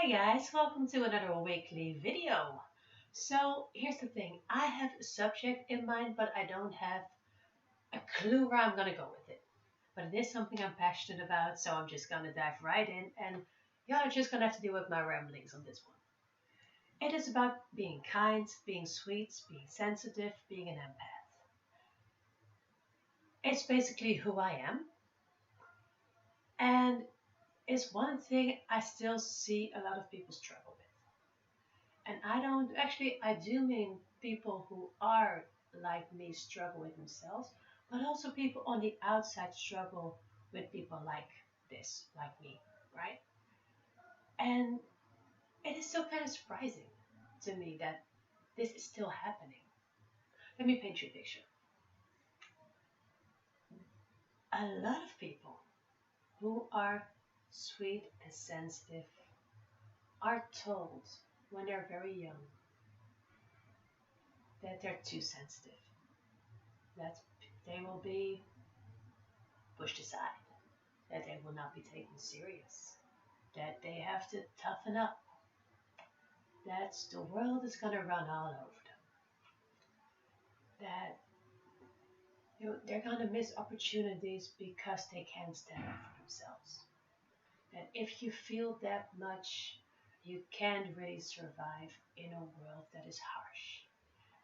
Hi guys, welcome to another weekly video. So here's the thing, I have a subject in mind, but I don't have a clue where I'm gonna go with it. But it is something I'm passionate about, so I'm just gonna dive right in and you're just gonna have to deal with my ramblings on this one. It is about being kind, being sweet, being sensitive, being an empath. It's basically who I am, and it's one thing I still see a lot of people struggle with. And I do mean people who are like me struggle with themselves, but also people on the outside struggle with people like this, like me, right? And it is still kind of surprising to me that this is still happening. Let me paint you a picture. A lot of people who are sweet and sensitive are told when they're very young that they're too sensitive, that they will be pushed aside, that they will not be taken serious, that they have to toughen up, that the world is going to run all over them, that they're going to miss opportunities because they can't stand up for themselves. That if you feel that much, you can't really survive in a world that is harsh.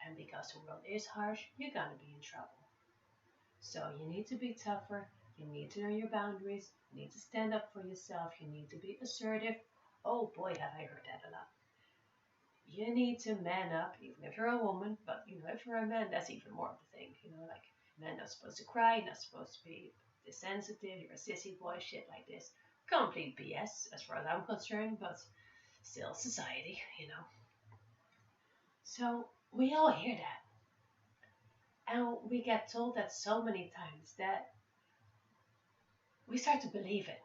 And because the world is harsh, you're going to be in trouble. So you need to be tougher, you need to know your boundaries, you need to stand up for yourself, you need to be assertive. Oh boy, have I heard that a lot. You need to man up, even if you're a woman, but if you're a man, that's even more of the thing. Like men are supposed to cry, not supposed to be sensitive, you're a sissy boy, shit like this. Complete BS as far as I'm concerned, but still society. So we all hear that. And we get told that so many times that we start to believe it.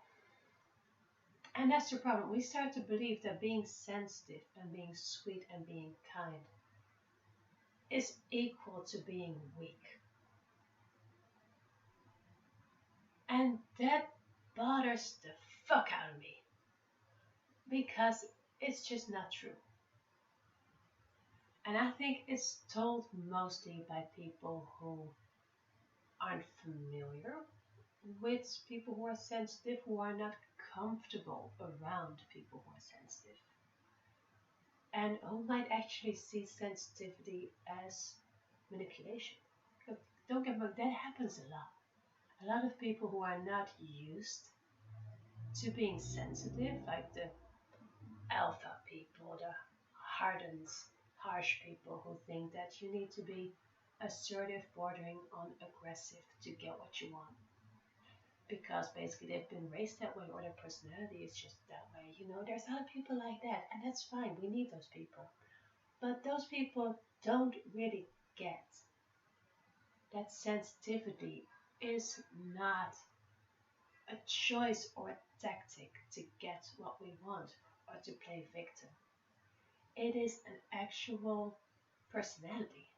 And that's the problem. We start to believe that being sensitive and being sweet and being kind is equal to being weak. And that bothers the fuck out of me because it's just not true. And I think it's told mostly by people who aren't familiar with people who are sensitive, who are not comfortable around people who are sensitive, and who might actually see sensitivity as manipulation. Look, don't get me wrong, that happens a lot. A lot of people who are not used to being sensitive, like the alpha people, the hardened, harsh people who think that you need to be assertive, bordering on aggressive to get what you want. Because basically they've been raised that way or their personality is just that way. There's other people like that, and that's fine. We need those people. But those people don't really get that sensitivity is not a choice or a tactic to get what we want or to play victim. It is an actual personality.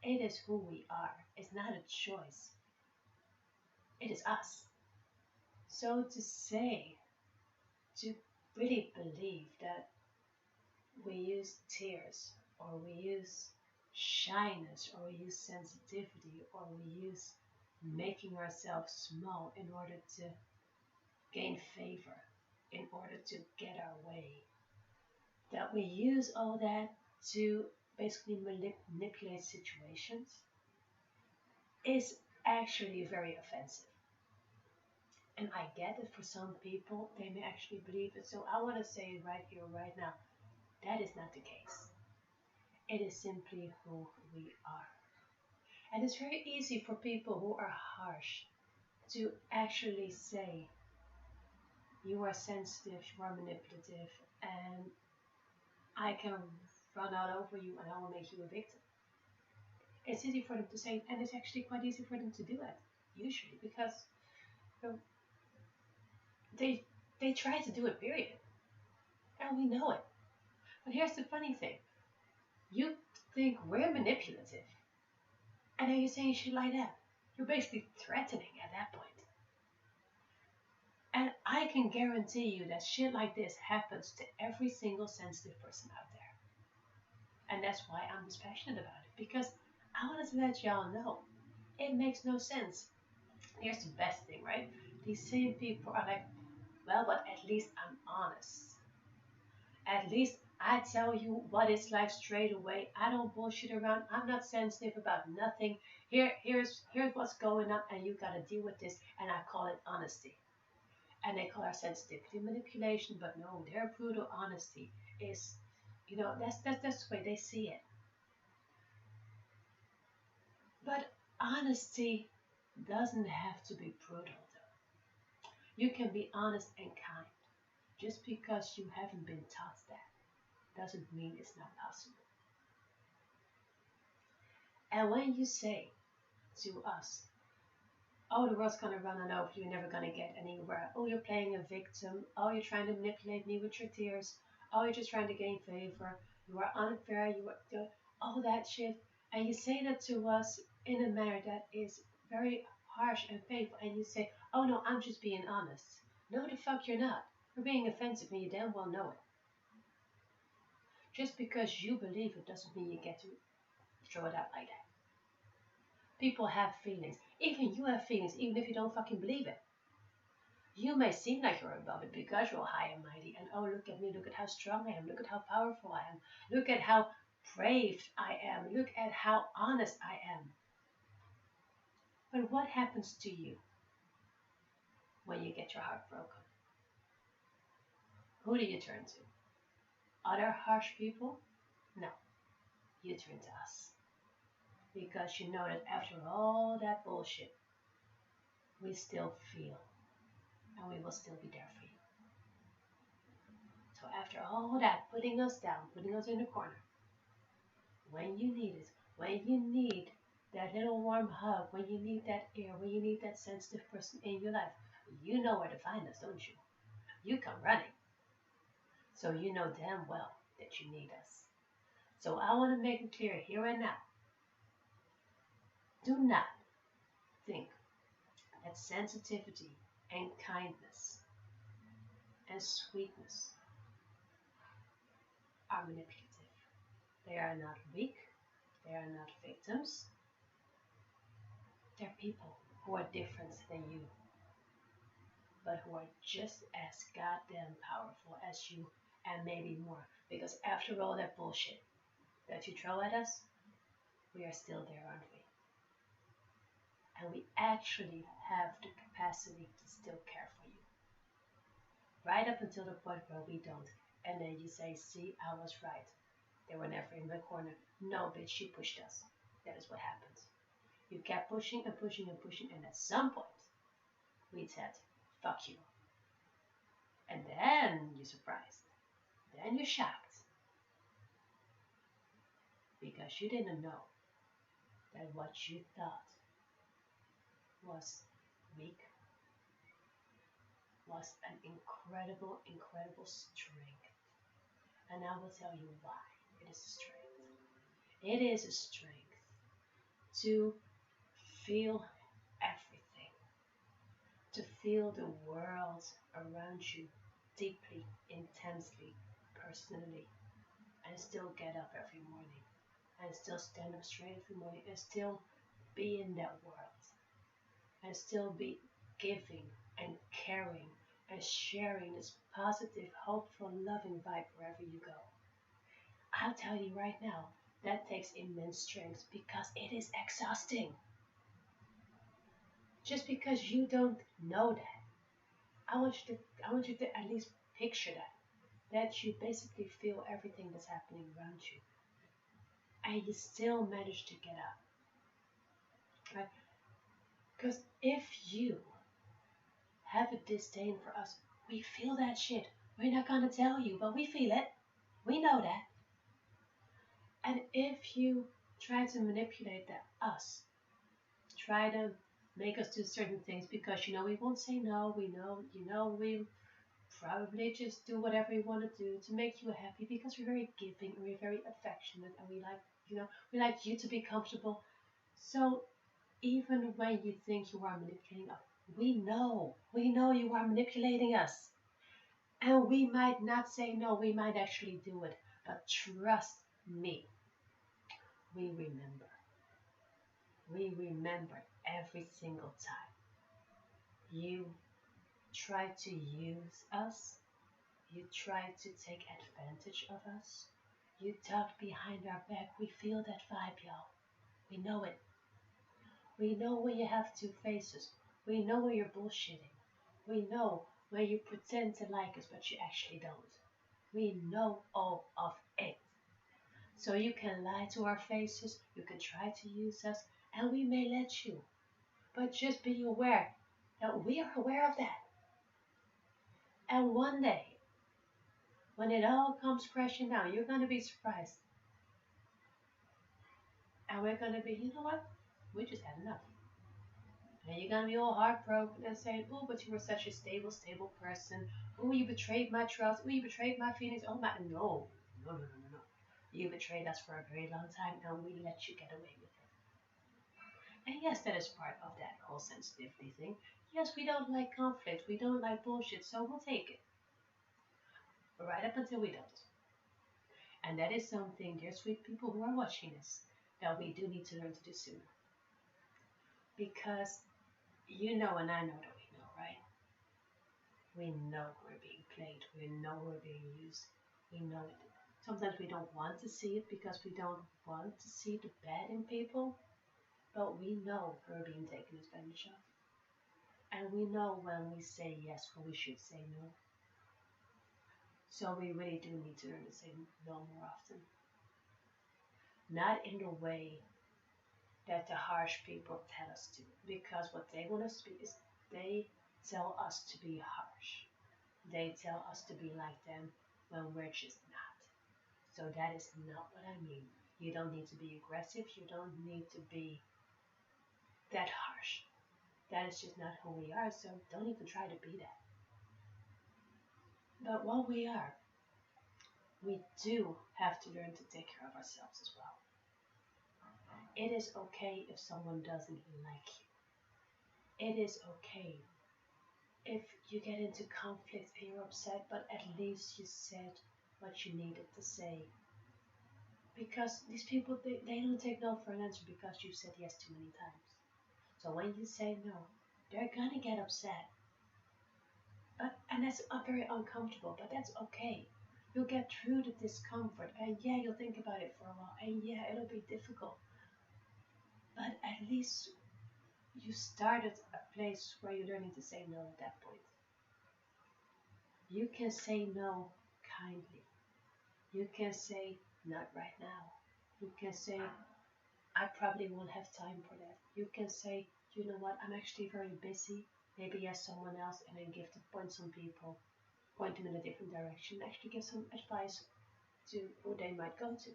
It is who we are. It's not a choice. It is us. So to really believe that we use tears or we use shyness or we use sensitivity or we use making ourselves small in order to gain favor, in order to get our way, that we use all that to basically manipulate situations is actually very offensive. And I get it, for some people, they may actually believe it. So I want to say right here, right now, that is not the case. It is simply who we are. And it's very easy for people who are harsh to actually say, you are sensitive, you are manipulative, and I can run all over you and I will make you a victim. It's easy for them to say, and it's actually quite easy for them to do it, usually, because they try to do it, period. And we know it. But here's the funny thing. You think we're manipulative. And then you're saying shit like that. You're basically threatening at that point. And I can guarantee you that shit like this happens to every single sensitive person out there. And that's why I'm just passionate about it. Because I wanted to let y'all know it makes no sense. Here's the best thing, right? These same people are like, well, but at least I'm honest. At least I tell you what it's like straight away. I don't bullshit around. I'm not sensitive about nothing. Here's what's going on, and you gotta deal with this. And I call it honesty. And they call our sensitivity manipulation, but no, their brutal honesty is, that's the way they see it. But honesty doesn't have to be brutal, though. You can be honest and kind. Just because you haven't been taught that doesn't mean it's not possible. And when you say to us, oh, the world's gonna run on over you, you're never gonna get anywhere. Oh, you're playing a victim. Oh, you're trying to manipulate me with your tears. Oh, you're just trying to gain favor. You are unfair. You are all that shit. And you say that to us in a manner that is very harsh and painful. And you say, oh no, I'm just being honest. No, the fuck you're not. You're being offensive and you damn well know it. Just because you believe it doesn't mean you get to throw it out like that. People have feelings. Even you have feelings, even if you don't fucking believe it. You may seem like you're above it because you're high and mighty, and oh, look at me, look at how strong I am, look at how powerful I am, look at how brave I am, look at how honest I am. But what happens to you when you get your heart broken? Who do you turn to? Other harsh people? No, you turn to us. Because you know that after all that bullshit, we still feel, and we will still be there for you. So after all that, putting us down, putting us in the corner, when you need it, when you need that little warm hug, when you need that air, when you need that sensitive person in your life, you know where to find us, don't you? You come running. So you know damn well that you need us. So I want to make it clear here and now. Do not think that sensitivity and kindness and sweetness are manipulative. They are not weak. They are not victims. They're people who are different than you, but who are just as goddamn powerful as you, and maybe more. Because after all that bullshit that you throw at us, we are still there, aren't we? And we actually have the capacity to still care for you. Right up until the point where we don't. And then you say, see, I was right. They were never in the corner. No, bitch, you pushed us. That is what happened. You kept pushing and pushing and pushing, and at some point, we said, fuck you. And then you're surprised. Then you're shocked. Because you didn't know that what you thought was weak was an incredible, incredible strength. And I will tell you why it is a strength. It is a strength to feel everything, to feel the world around you deeply, intensely, personally, and still get up every morning, and still stand up straight every morning, and still be in that world, and still be giving and caring and sharing this positive, hopeful, loving vibe wherever you go. I'll tell you right now, that takes immense strength because it is exhausting. Just because you don't know that, I want you to at least picture that you basically feel everything that's happening around you, and you still manage to get up, right? Because if you have a disdain for us, we feel that shit. We're not gonna tell you, but we feel it. We know that. And if you try to manipulate us, try to make us do certain things because we won't say no, we we probably just do whatever we want to do to make you happy because we're very giving and we're very affectionate and we like you to be comfortable. So even when you think you are manipulating us, We know you are manipulating us. And we might not say no, we might actually do it. But trust me, we remember. We remember every single time. You try to use us, you try to take advantage of us, you talk behind our back. We feel that vibe, y'all. We know it. We know when you have two faces. We know when you're bullshitting. We know when you pretend to like us, but you actually don't. We know all of it. So you can lie to our faces, you can try to use us, and we may let you. But just be aware that we are aware of that. And one day, when it all comes crashing down, you're going to be surprised. And we're going to be, you know what? We just had enough. And you're going to be all heartbroken and saying, oh, but you were such a stable person. Oh, you betrayed my trust. Oh, you betrayed my feelings. Oh, my. No. No, no, no, no, no. You betrayed us for a very long time and we let you get away with it. And yes, that is part of that whole sensitivity thing. Yes, we don't like conflict. We don't like bullshit. So we'll take it. Right up until we don't. And that is something, dear sweet people who are watching this, that we do need to learn to do sooner. Because you know, and I know that we know, right? We know we're being played. We know we're being used. We know it. Sometimes we don't want to see it because we don't want to see the bad in people, but we know we're being taken advantage of. And we know when we say yes, when we should say no. So we really do need to learn to say no more often. Not in the way that the harsh people tell us to, because what they want us to be is they tell us to be harsh. They tell us to be like them when we're just not. So that is not what I mean. You don't need to be aggressive. You don't need to be that harsh. That is just not who we are, so don't even try to be that. But what we are, we do have to learn to take care of ourselves as well. It is okay if someone doesn't like you. It is okay if you get into conflict and you're upset, but at least you said what you needed to say. Because these people, they don't take no for an answer because you said yes too many times. So when you say no, they're gonna get upset. And that's very uncomfortable, but that's okay. You'll get through the discomfort, and yeah, you'll think about it for a while, and yeah, it'll be difficult. But at least you started a place where you're learning to say no at that point. You can say no kindly. You can say, not right now. You can say, I probably won't have time for that. You can say, you know what, I'm actually very busy. Maybe ask someone else and then give the point some people, point them in a different direction, actually give some advice to who they might go to.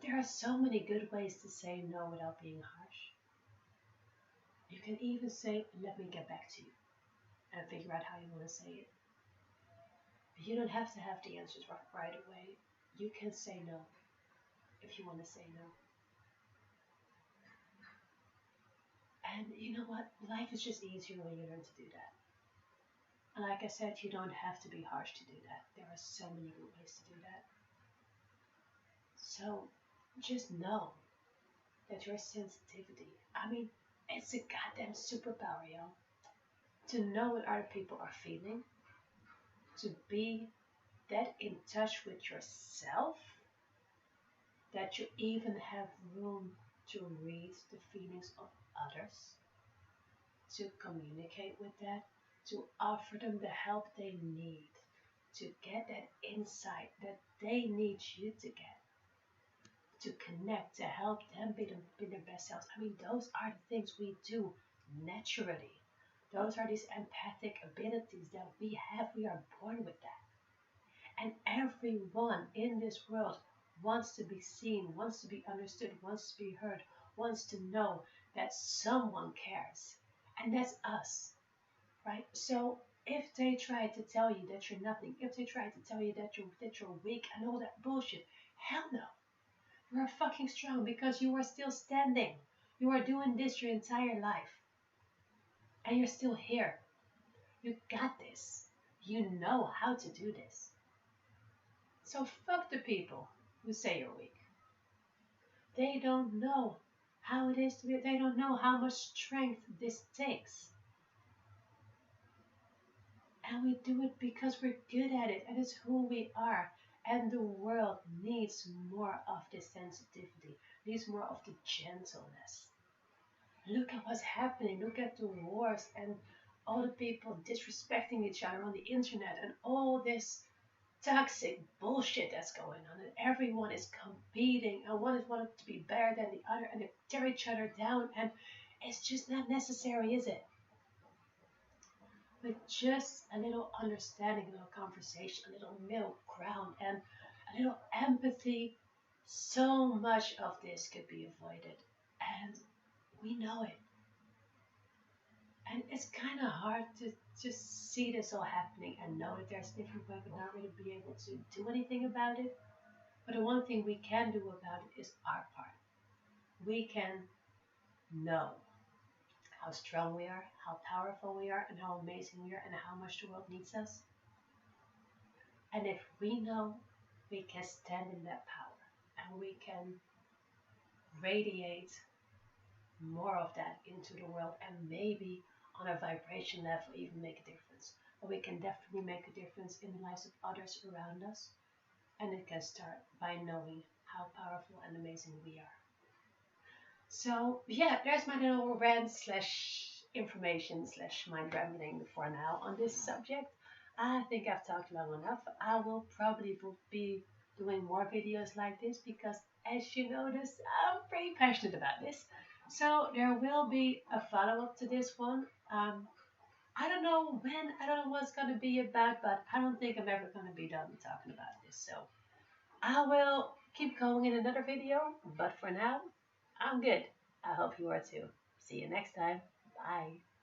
There are so many good ways to say no without being harsh. You can even say, let me get back to you, and figure out how you want to say it. You don't have to have the answers right away. You can say no if you want to say no. And you know what? Life is just easier when you learn to do that. And like I said, you don't have to be harsh to do that. There are so many good ways to do that. So just know that your sensitivity, I mean, it's a goddamn superpower, yo. To know what other people are feeling, to be that in touch with yourself, that you even have room to read the feelings of others, to communicate with that, to offer them the help they need, to get that insight that they need you to get, to connect, to help them be their best selves. I mean, those are the things we do naturally. Those are these empathic abilities that we have. We are born with that. And everyone in this world wants to be seen, wants to be understood, wants to be heard, wants to know that someone cares. And that's us, right? So if they try to tell you that you're nothing, if they try to tell you that you're weak and all that bullshit, hell no. You are fucking strong because you are still standing. You are doing this your entire life, and you're still here. You got this. You know how to do this. So fuck the people who say you're weak. They don't know how it is to be, they don't know how much strength this takes. And we do it because we're good at it and it's who we are. And the world needs more of this sensitivity, needs more of the gentleness. Look at what's happening. Look at the wars and all the people disrespecting each other on the internet and all this toxic bullshit that's going on. And everyone is competing and one is wanting to be better than the other and they tear each other down. And it's just not necessary, is it? With just a little understanding, a little conversation, a little middle ground, and a little empathy, so much of this could be avoided. And we know it. And it's kind of hard to just see this all happening and know that there's different ways, but not really be able to do anything about it. But the one thing we can do about it is our part. We can know how strong we are, how powerful we are, and how amazing we are, and how much the world needs us. And if we know, we can stand in that power and we can radiate more of that into the world and maybe on a vibration level even make a difference. But we can definitely make a difference in the lives of others around us. And it can start by knowing how powerful and amazing we are. So yeah, there's my little rant slash information slash mind rambling for now on this subject. I think I've talked long enough. I will probably be doing more videos like this because as you notice, I'm pretty passionate about this. So there will be a follow-up to this one. I don't know when, I don't know what it's going to be about, but I don't think I'm ever going to be done talking about this. So I will keep going in another video, but for now, I'm good. I hope you are too. See you next time. Bye.